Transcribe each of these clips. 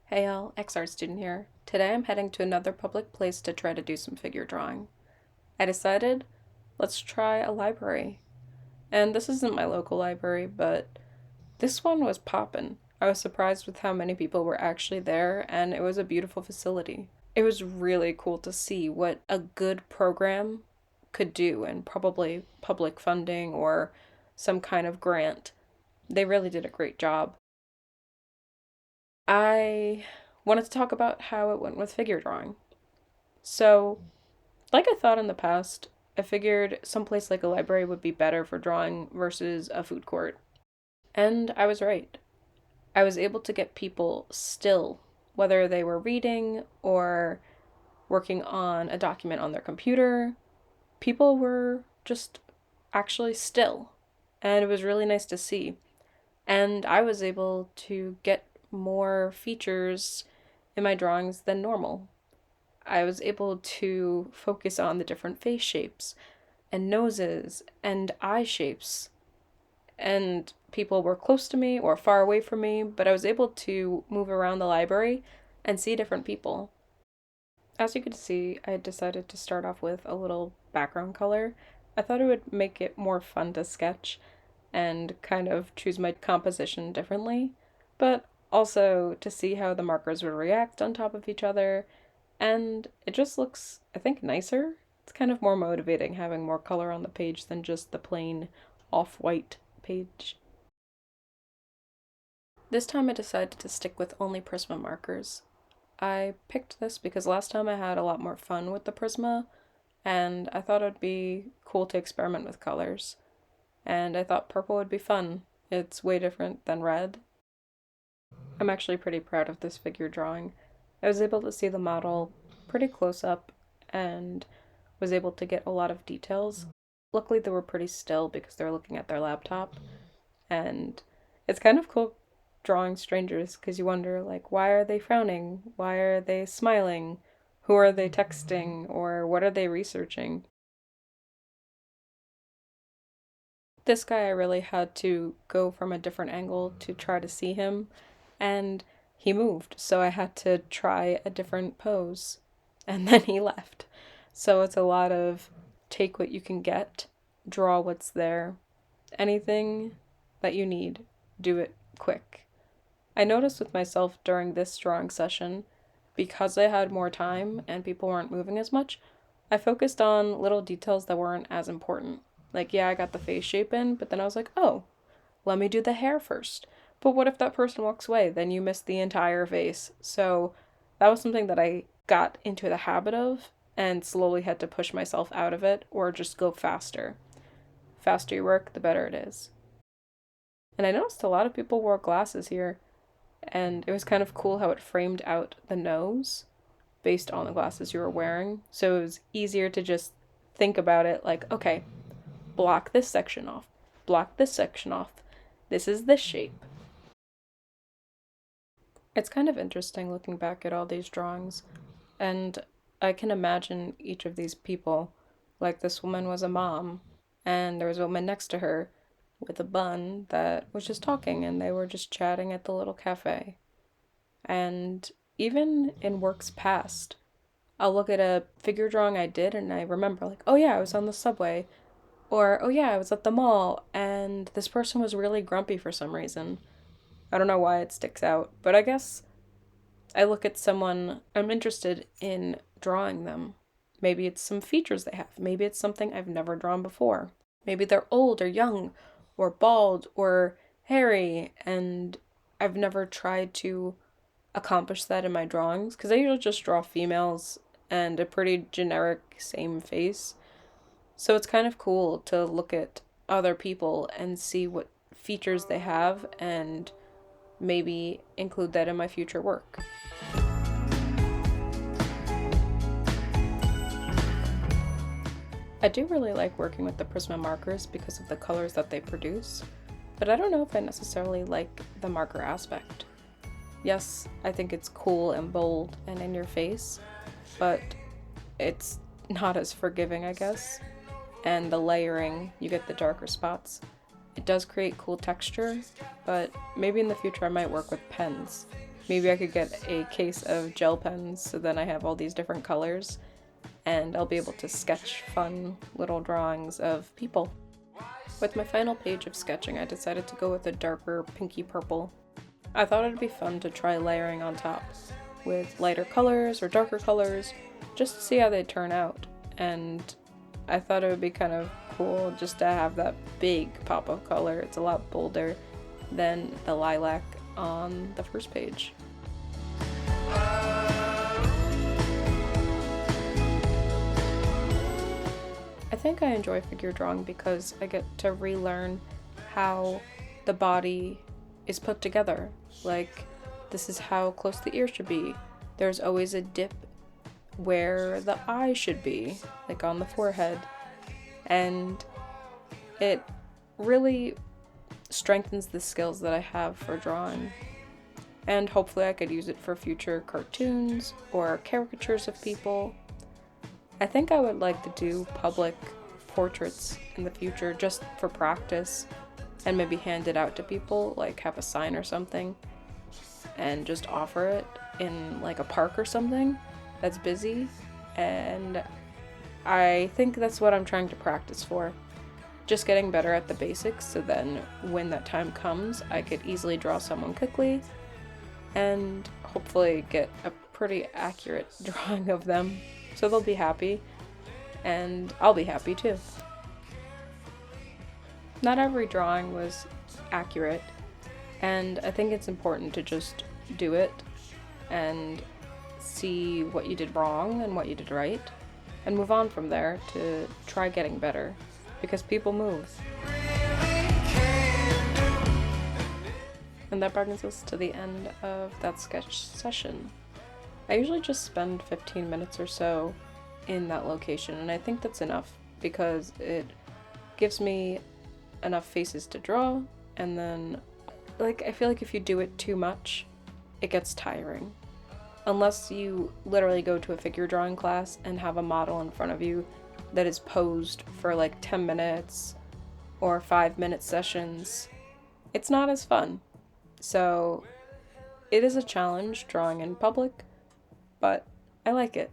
Hey all, XR student here. Today I'm heading to another public place to try to do some figure drawing. I decided, let's try a library. And this isn't my local library, but this one was poppin'. I was surprised with how many people were actually there, and it was a beautiful facility. It was really cool to see what a good program could do, and probably public funding or some kind of grant. They really did a great job. I wanted to talk about how it went with figure drawing. So, like I thought in the past, I figured someplace like a library would be better for drawing versus a food court. And I was right. I was able to get people still, whether they were reading or working on a document on their computer. People were just actually still. And it was really nice to see. And I was able to get more features in my drawings than normal. I was able to focus on the different face shapes and noses and eye shapes. And people were close to me or far away from me, but I was able to move around the library and see different people. As you could see, I decided to start off with a little background color. I thought it would make it more fun to sketch and kind of choose my composition differently, but also to see how the markers would react on top of each other, and it just looks, I think, nicer. It's kind of more motivating having more color on the page than just the plain off-white page. This time I decided to stick with only Prisma markers. I picked this because last time I had a lot more fun with the Prisma, and I thought it'd be cool to experiment with colors. And I thought purple would be fun. It's way different than red. I'm actually pretty proud of this figure drawing. I was able to see the model pretty close up and was able to get a lot of details. Luckily, they were pretty still because they were looking at their laptop, and it's kind of cool drawing strangers because you wonder, like, why are they frowning? Why are they smiling? Who are they texting? Or what are they researching? This guy, I really had to go from a different angle to try to see him, and he moved, so I had to try a different pose, and then he left. So it's a lot of take what you can get, draw what's there, anything that you need, do it quick. I noticed with myself during this drawing session, because I had more time and people weren't moving as much, I focused on little details that weren't as important. Like, yeah, I got the face shape in, but then I was like, oh, let me do the hair first. But what if that person walks away? Then you miss the entire face. So that was something that I got into the habit of and slowly had to push myself out of it or just go faster. Faster you work, the better it is. And I noticed a lot of people wore glasses here, and it was kind of cool how it framed out the nose based on the glasses you were wearing. So it was easier to just think about it like, okay, block this section off, block this section off. This is this shape. It's kind of interesting looking back at all these drawings, and I can imagine each of these people. Like this woman was a mom, and there was a woman next to her with a bun that was just talking, and they were just chatting at the little cafe. And even in works past, I'll look at a figure drawing I did and I remember, like, oh yeah, I was on the subway. Or, oh yeah, I was at the mall and this person was really grumpy for some reason. I don't know why it sticks out, but I guess I look at someone, I'm interested in drawing them. Maybe it's some features they have. Maybe it's something I've never drawn before. Maybe they're old or young or bald or hairy, and I've never tried to accomplish that in my drawings because I usually just draw females and a pretty generic same face. So it's kind of cool to look at other people and see what features they have and maybe include that in my future work. I do really like working with the Prisma markers because of the colors that they produce, but I don't know if I necessarily like the marker aspect. Yes, I think it's cool and bold and in your face, but it's not as forgiving, I guess. And the layering, you get the darker spots. It does create cool texture, but maybe in the future I might work with pens. Maybe I could get a case of gel pens so then I have all these different colors and I'll be able to sketch fun little drawings of people. With my final page of sketching, I decided to go with a darker pinky purple. I thought it'd be fun to try layering on top with lighter colors or darker colors just to see how they turn out, and I thought it would be kind of cool just to have that big pop of color. It's a lot bolder than the lilac on the first page. I think I enjoy figure drawing because I get to relearn how the body is put together. Like, this is how close the ear should be. There's always a dip where the eye should be, like on the forehead. And it really strengthens the skills that I have for drawing. And hopefully I could use it for future cartoons or caricatures of people. I think I would like to do public portraits in the future just for practice and maybe hand it out to people, like have a sign or something and just offer it in like a park or something that's busy. And I think that's what I'm trying to practice for. Just getting better at the basics so then when that time comes, I could easily draw someone quickly and hopefully get a pretty accurate drawing of them. So they'll be happy, and I'll be happy too. Not every drawing was accurate, and I think it's important to just do it and see what you did wrong and what you did right, and move on from there to try getting better, because people move. And that brings us to the end of that sketch session. I usually just spend 15 minutes or so in that location, and I think that's enough because it gives me enough faces to draw, and then, like, I feel like if you do it too much, it gets tiring. Unless you literally go to a figure drawing class and have a model in front of you that is posed for like 10 minutes or 5-minute sessions, it's not as fun. So it is a challenge drawing in public, but I like it.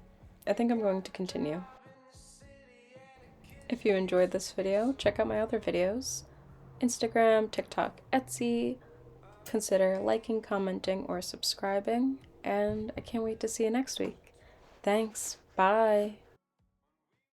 I think I'm going to continue. If you enjoyed this video, check out my other videos. Instagram, TikTok, Etsy. Consider liking, commenting, or subscribing. And I can't wait to see you next week. Thanks. Bye.